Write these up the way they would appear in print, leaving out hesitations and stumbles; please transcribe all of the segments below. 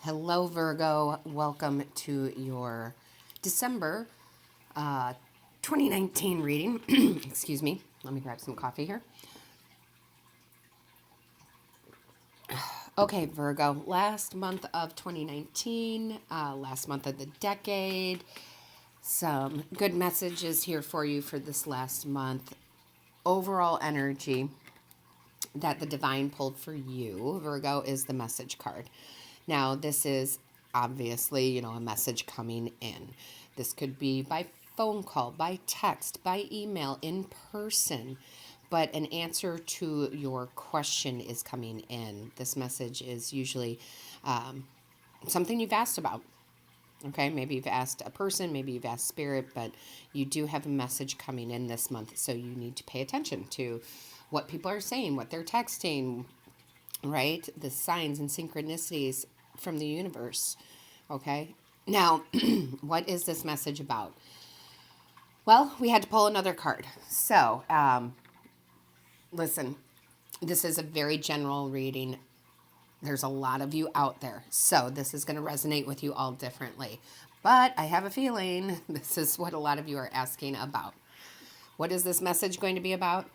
Hello, Virgo. Welcome to your December 2019 reading. Excuse me. Let me grab some coffee here. Okay, Virgo. Last month of 2019, last month of the decade. Some good messages here for you for this last month. Overall energy that the divine pulled for you, Virgo, is the message card. Now, this is obviously, a message coming in. This could be by phone call, by text, by email, in person, but an answer to your question is coming in. This message is usually something you've asked about. Okay, maybe you've asked a person, maybe you've asked spirit, but you do have a message coming in this month, so you need to pay attention to what people are saying, what they're texting, right? The signs and synchronicities from the universe. Okay, now, what is this message about? Well, we had to pull another card. So, listen, this is a very general reading. There's a lot of you out there, so this is going to resonate with you all differently. But I have a feeling this is what a lot of you are asking about. What is this message going to be about?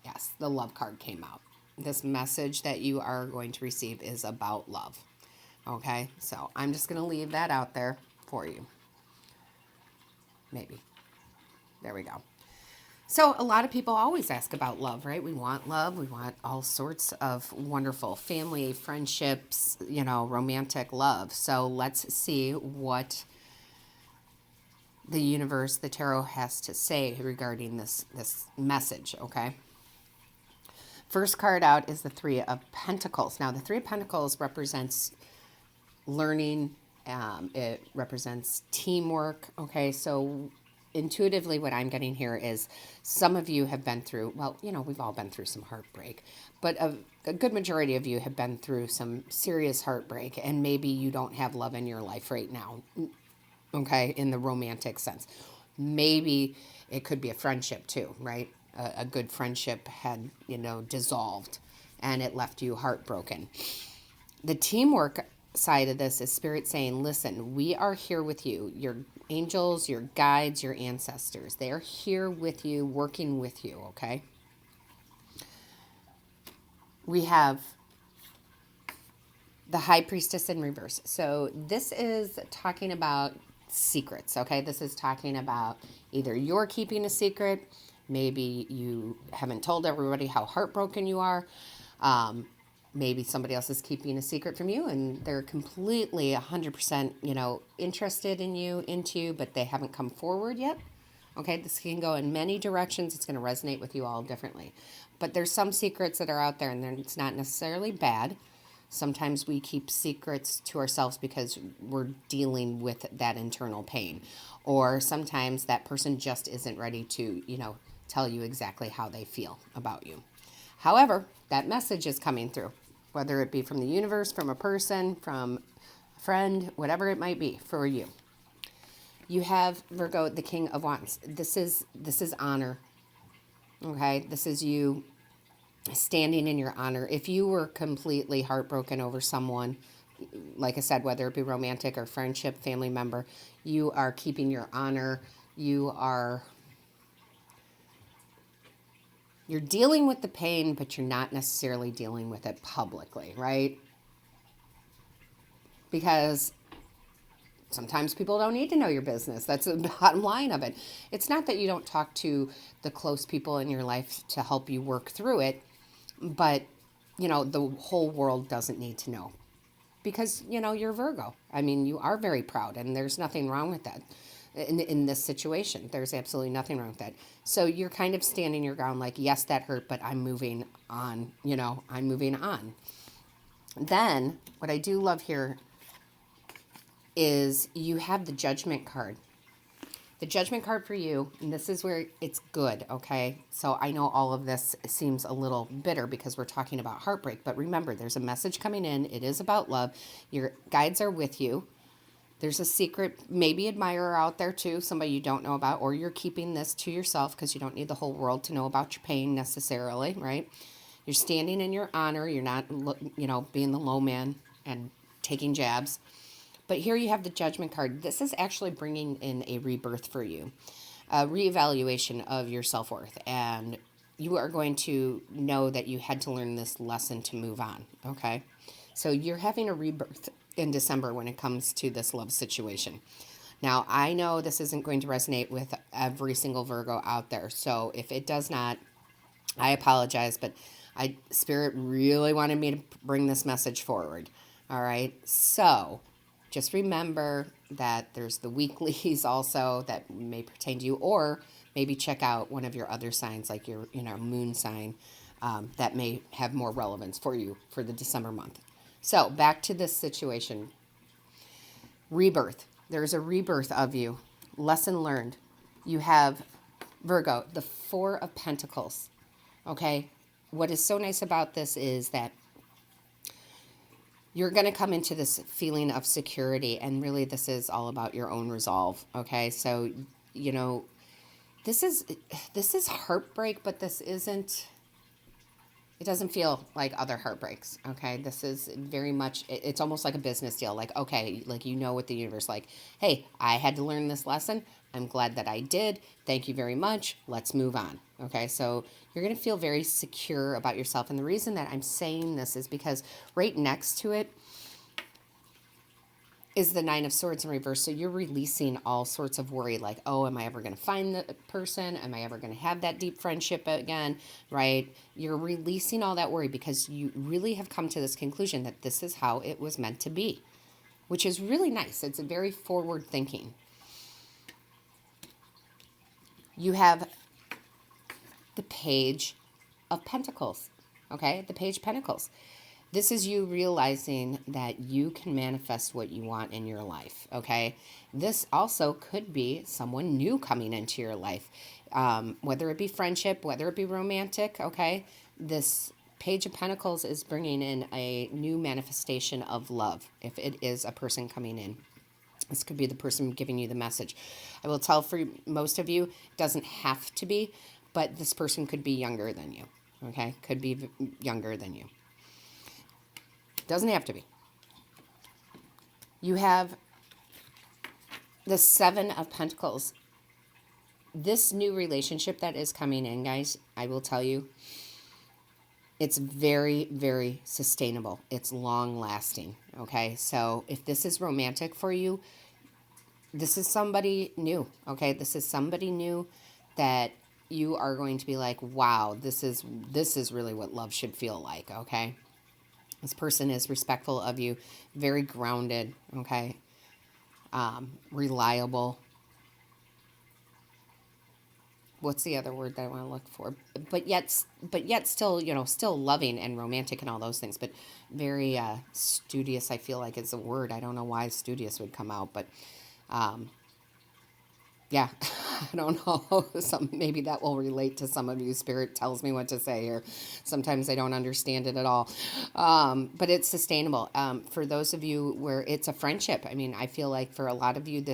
Yes, the love card came out. This message that you are going to receive is about love. Okay, so I'm just going to leave that out there for you. Maybe. There we go. So a lot of people always ask about love, right? We want love. We want all sorts of wonderful family, friendships, romantic love. So let's see what the universe, the tarot, has to say regarding this message, okay? First card out is the Three of Pentacles. Now, the Three of Pentacles represents learning. It represents teamwork, okay? So intuitively, what I'm getting here is some of you have been through, we've all been through some heartbreak, but a good majority of you have been through some serious heartbreak, and maybe you don't have love in your life right now, okay, in the romantic sense. Maybe it could be a friendship too, right? A good friendship had, dissolved, and it left you heartbroken. The teamwork side of this is spirit saying, listen, we are here with you. Your angels, your guides, your ancestors, they are here with you, working with you, okay? We have the High Priestess in reverse. So this is talking about secrets, okay? This is talking about either you're keeping a secret, maybe you haven't told everybody how heartbroken you are, maybe somebody else is keeping a secret from you and they're completely 100%, interested in you, into you, but they haven't come forward yet. Okay, this can go in many directions. It's going to resonate with you all differently. But there's some secrets that are out there, and it's not necessarily bad. Sometimes we keep secrets to ourselves because we're dealing with that internal pain. Or sometimes that person just isn't ready to, tell you exactly how they feel about you. However, that message is coming through, whether it be from the universe, from a person, from a friend, whatever it might be for you. You have, Virgo, the King of Wands. This is honor. Okay, this is you standing in your honor. If you were completely heartbroken over someone, like I said, whether it be romantic or friendship, family member, you are keeping your honor. You're dealing with the pain, but you're not necessarily dealing with it publicly, right? Because sometimes people don't need to know your business. That's the bottom line of it. It's not that you don't talk to the close people in your life to help you work through it, but, the whole world doesn't need to know. Because, you're Virgo. I mean, you are very proud, and there's nothing wrong with that. In this situation, there's absolutely nothing wrong with that. So you're kind of standing your ground like, yes, that hurt, but I'm moving on, I'm moving on. Then what I do love here is you have the Judgment card. The Judgment card for you, and this is where it's good, okay? So I know all of this seems a little bitter because we're talking about heartbreak, but remember, there's a message coming in. It is about love. Your guides are with you. There's a secret, maybe admirer out there too, somebody you don't know about, or you're keeping this to yourself because you don't need the whole world to know about your pain necessarily, right? You're standing in your honor. You're not, being the low man and taking jabs. But here you have the Judgment card. This is actually bringing in a rebirth for you, a reevaluation of your self-worth. And you are going to know that you had to learn this lesson to move on, okay? So you're having a rebirth in December when it comes to this love situation. Now, I know this isn't going to resonate with every single Virgo out there. So if it does not, I apologize, but Spirit really wanted me to bring this message forward. All right. So just remember that there's the weeklies also that may pertain to you, or maybe check out one of your other signs, like your, moon sign, that may have more relevance for you for the December month. So back to this situation. Rebirth. There's a rebirth of you. Lesson learned. You have Virgo, the Four of Pentacles. Okay. What is so nice about this is that you're going to come into this feeling of security, and really this is all about your own resolve. Okay. So, this is heartbreak, but this isn't, it doesn't feel like other heartbreaks. Okay. This is very much, it's almost like a business deal. Like, okay, like, with the universe, like, hey, I had to learn this lesson. I'm glad that I did. Thank you very much. Let's move on. Okay. So you're going to feel very secure about yourself. And the reason that I'm saying this is because right next to it is the Nine of Swords in reverse. So you're releasing all sorts of worry, like, oh, am I ever going to find the person? Am I ever going to have that deep friendship again? Right? You're releasing all that worry because you really have come to this conclusion that this is how it was meant to be, which is really nice. It's a very forward thinking. You have the Page of Pentacles. Okay? The Page of Pentacles. This is you realizing that you can manifest what you want in your life, okay? This also could be someone new coming into your life, whether it be friendship, whether it be romantic, okay? This Page of Pentacles is bringing in a new manifestation of love, if it is a person coming in. This could be the person giving you the message. I will tell for most of you, it doesn't have to be, but this person could be younger than you, okay? Could be younger than you. Doesn't have to be. You have the Seven of Pentacles. This new relationship that is coming in, guys, I will tell you, it's very, very sustainable. It's long lasting. Okay. So if this is romantic for you, this is somebody new. Okay. This is somebody new that you are going to be like, wow, this is really what love should feel like. Okay. This person is respectful of you, very grounded, okay, reliable. What's the other word that I want to look for? But yet still, still loving and romantic and all those things, but very studious, I feel like is a word. I don't know why studious would come out, but yeah, I don't know. Maybe that will relate to some of you. Spirit tells me what to say here. Sometimes I don't understand it at all. But it's sustainable. For those of you where it's a friendship, I mean, I feel like for a lot of you,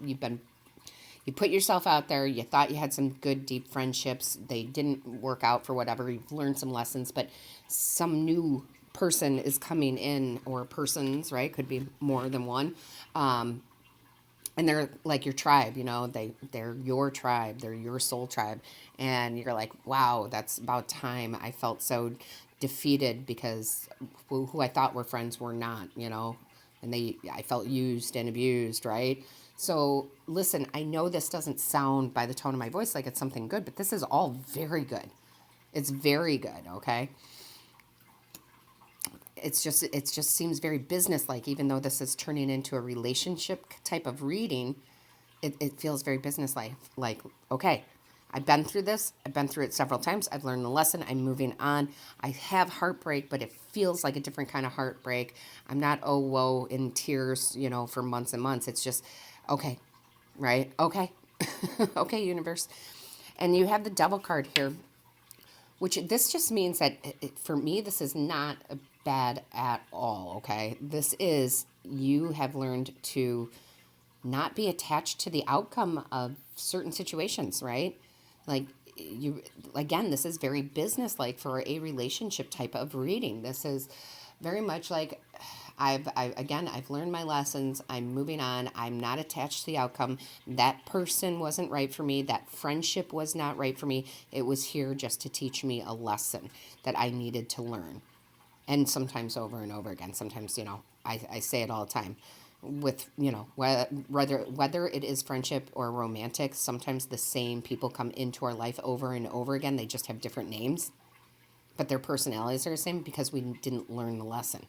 you put yourself out there. You thought you had some good, deep friendships. They didn't work out for whatever. You've learned some lessons, but some new person is coming in, or persons, right? Could be more than one. And they're like your tribe, they're your tribe, they're your soul tribe. And you're like, wow, that's about time. I felt so defeated because who I thought were friends were not, and I felt used and abused, right? So listen, I know this doesn't sound by the tone of my voice like it's something good, but this is all very good. It's very good. Okay. It just seems very business-like, even though this is turning into a relationship type of reading. It feels very business-like. Like, okay, I've been through this. I've been through it several times. I've learned the lesson. I'm moving on. I have heartbreak, but it feels like a different kind of heartbreak. I'm not, oh, whoa, in tears, for months and months. It's just, okay, right? Okay. Okay, universe. And you have the Devil card here, which this just means that for me, this is not bad at all, okay? This is, you have learned to not be attached to the outcome of certain situations, right? Like, again, this is very business-like for a relationship type of reading. This is very much like, I've learned my lessons. I'm moving on. I'm not attached to the outcome. That person wasn't right for me. That friendship was not right for me. It was here just to teach me a lesson that I needed to learn. And sometimes over and over again. Sometimes, I say it all the time with, whether it is friendship or romantic, sometimes the same people come into our life over and over again. They just have different names, but their personalities are the same because we didn't learn the lesson.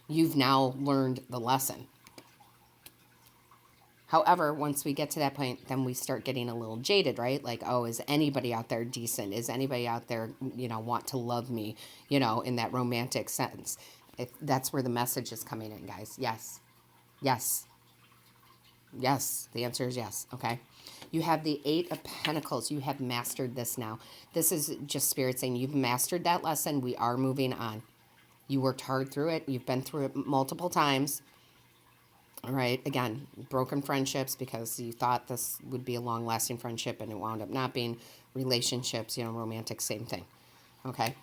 You've now learned the lesson. However, once we get to that point, then we start getting a little jaded, right? Like, oh, is anybody out there decent? Is anybody out there, want to love me, in that romantic sense? That's where the message is coming in, guys. Yes. Yes. Yes. The answer is yes. Okay. You have the 8 of Pentacles. You have mastered this now. This is just Spirit saying you've mastered that lesson. We are moving on. You worked hard through it. You've been through it multiple times. All right. Again, broken friendships because you thought this would be a long-lasting friendship and it wound up not being. Relationships, romantic, same thing. Okay.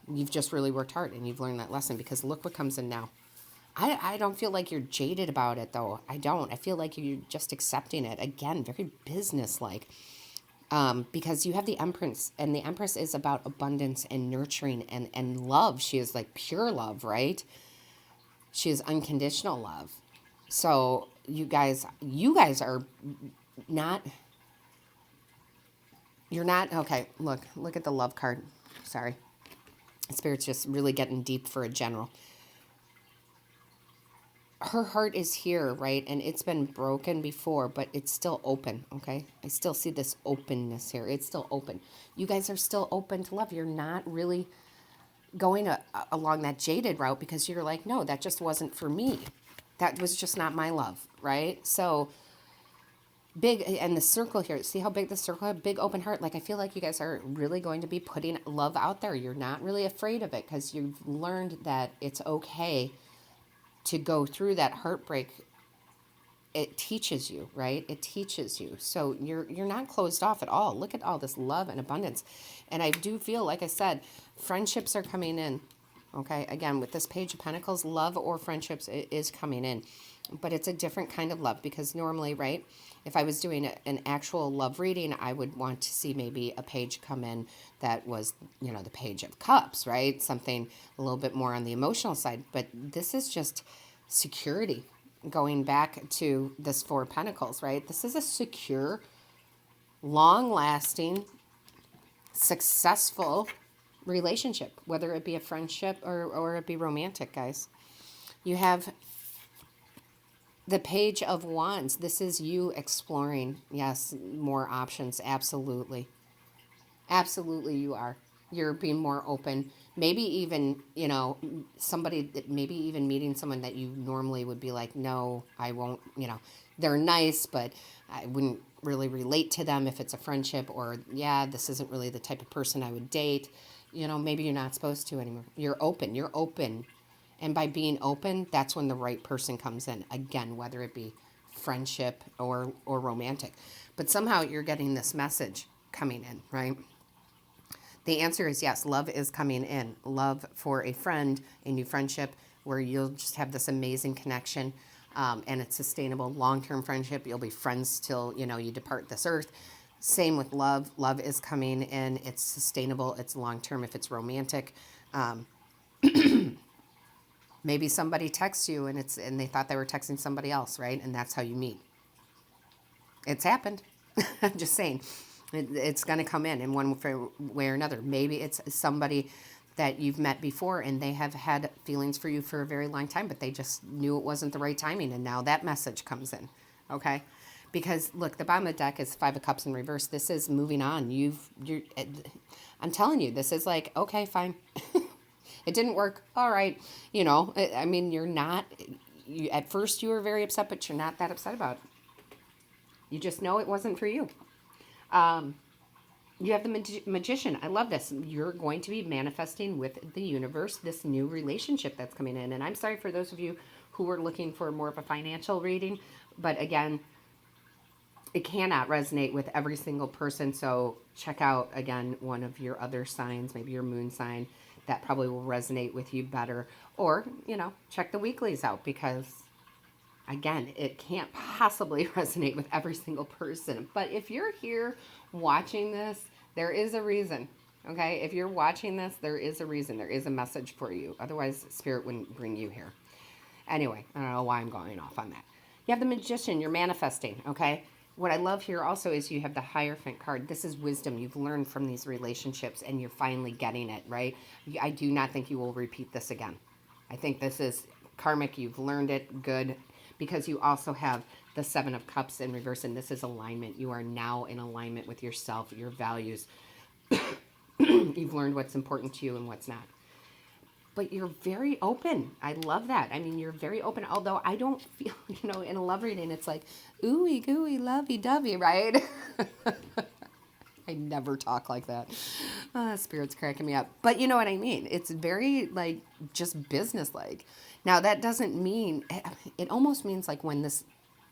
You've just really worked hard and you've learned that lesson because look what comes in now. I don't feel like you're jaded about it, though. I don't. I feel like you're just accepting it. Again, very business-like. Because you have the Empress, and the Empress is about abundance and nurturing and love. She is like pure love, right? She is unconditional love. So you guys are not, you're not, okay, look at the love card. Sorry. Spirit's just really getting deep for a general. Her heart is here, right? And it's been broken before, but it's still open, okay? I still see this openness here. It's still open. You guys are still open to love. You're not really going along that jaded route because you're like, no, that just wasn't for me. That was just not my love, right? So big, and the circle here, see how big the circle is? Big open heart. Like, I feel like you guys are really going to be putting love out there. You're not really afraid of it because you've learned that it's okay to go through that heartbreak. It teaches you, right? It teaches you. So you're not closed off at all. Look at all this love and abundance. And I do feel, like I said, friendships are coming in. Okay, again, with this Page of Pentacles, love or friendships is coming in. But it's a different kind of love because normally, right, if I was doing an actual love reading, I would want to see maybe a page come in that was, the Page of Cups, right? Something a little bit more on the emotional side. But this is just security. Going back to this 4 of Pentacles, right? This is a secure, long-lasting, successful relationship, whether it be a friendship or it be romantic, guys. You have the Page of Wands. This is you exploring, yes, more options. Absolutely. Absolutely you are. You're being more open. Maybe even, somebody that maybe even meeting someone that you normally would be like, no, I won't, they're nice, but I wouldn't really relate to them if it's a friendship, or, yeah, this isn't really the type of person I would date. Maybe you're not supposed to anymore. You're open. And by being open, that's when the right person comes in. Again, whether it be friendship or romantic. But somehow you're getting this message coming in, right? The answer is yes, love is coming in. Love for a friend, a new friendship where you'll just have this amazing connection, and it's sustainable, long-term friendship. You'll be friends till, you depart this earth. Same with love. Love is coming in. It's sustainable. It's long-term if it's romantic. Maybe somebody texts you and they thought they were texting somebody else, right? And that's how you meet. It's happened. I'm just saying. It's going to come in one way or another. Maybe it's somebody that you've met before and they have had feelings for you for a very long time, but they just knew it wasn't the right timing, and now that message comes in, okay? Because, look, the bottom of the deck is 5 of Cups in reverse. This is moving on. I'm telling you, this is like, okay, fine. It didn't work. All right. I mean, you're not, at first you were very upset, but you're not that upset about it. You just know it wasn't for you. You have the Magician. I love this. You're going to be manifesting with the universe this new relationship that's coming in. And I'm sorry for those of you who are looking for more of a financial reading. But again, it cannot resonate with every single person. So check out, again, one of your other signs, maybe your moon sign. that probably will resonate with you better. Or, you know, check the weeklies out, because again, it can't possibly resonate with every single person. But if you're here watching this, there is a reason. Okay? If you're watching this, there is a reason. There is a message for you. Otherwise, Spirit wouldn't bring you here. Anyway, I don't know why I'm going off on that. You have the Magician. You're manifesting. Okay? What I love here also is you have the Hierophant card. This is wisdom. You've learned from these relationships and you're finally getting it, right? I do not think you will repeat this again. I think this is karmic. You've learned it. Good. Because you also have the Seven of Cups in reverse, and this is alignment. You are now in alignment with yourself, your values. You've learned what's important to you and what's not. But you're very open. I love that. I mean, you're very open, although I don't feel, you know, in a love reading, it's like, ooey gooey, lovey-dovey, right? I never talk like that. Spirit's cracking me up. But you know what I mean? It's very, like, just business-like. Now, that doesn't mean, it almost means like when this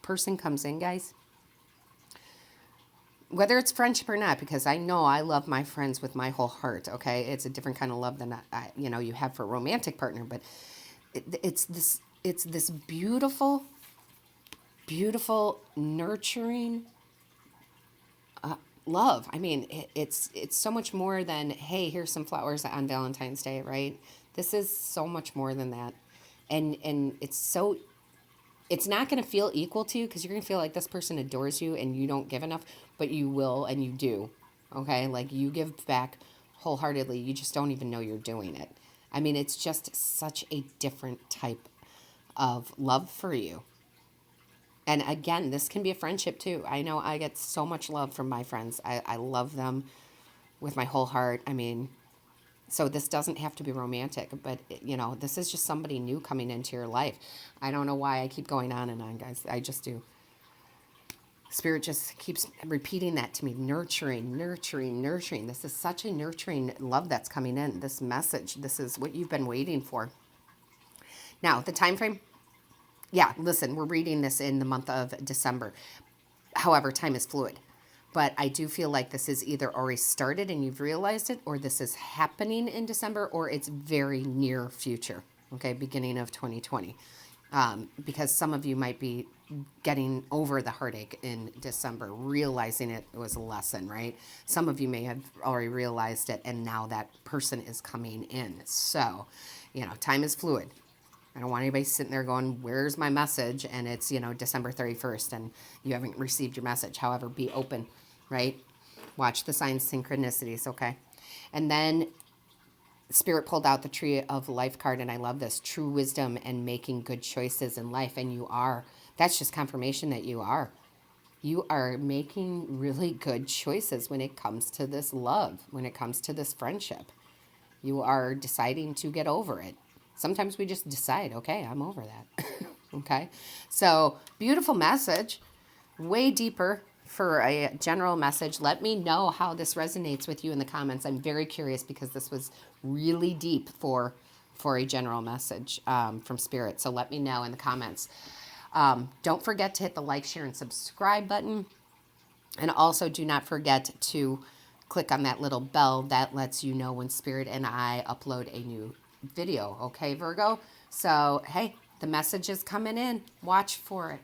person comes in, guys, whether it's friendship or not, because I know I love my friends with my whole heart, okay? It's a different kind of love than, you know, you have for a romantic partner, but it's this beautiful, beautiful, nurturing love. I mean, it's so much more than, hey, here's some flowers on Valentine's Day, right? This is so much more than that. And it's not going to feel equal to you, because you're going to feel like this person adores you and you don't give enough, but you will, and you do. Okay? Like, you give back wholeheartedly. You just don't even know you're doing it. I mean, it's just such a different type of love for you. And again, this can be a friendship too. I know I get so much love from my friends. I love them with my whole heart. I mean, so this doesn't have to be romantic, but, you know, this is just somebody new coming into your life. I don't know why I keep going on and on, guys. I just do. Spirit just keeps repeating that to me. Nurturing, nurturing, nurturing. This is such a nurturing love that's coming in. This message, this is what you've been waiting for. Now, the time frame. Yeah, listen, we're reading this in the month of December. However, time is fluid. But I do feel like this is either already started and you've realized it, or this is happening in December, or it's very near future, okay, beginning of 2020. Because some of you might be getting over the heartache in December, realizing it was a lesson, right? Some of you may have already realized it, and now that person is coming in. So, you know, time is fluid. I don't want anybody sitting there going, where's my message? And it's, you know, December 31st and you haven't received your message. However, be open, right? Watch the signs, synchronicities, okay? And then Spirit pulled out the Tree of Life card, and I love this. True wisdom and making good choices in life. And you are. That's just confirmation that you are. You are making really good choices when it comes to this love, when it comes to this friendship. You are deciding to get over it. Sometimes we just decide, okay, I'm over that. Okay? So, beautiful message. Way deeper for a general message. Let me know how this resonates with you in the comments. I'm very curious, because this was really deep for a general message from Spirit. So let me know in the comments. Don't forget to hit the like, share, and subscribe button. And also do not forget to click on that little bell that lets you know when Spirit and I upload a new video. Okay, Virgo? So, hey, the message is coming in. Watch for it.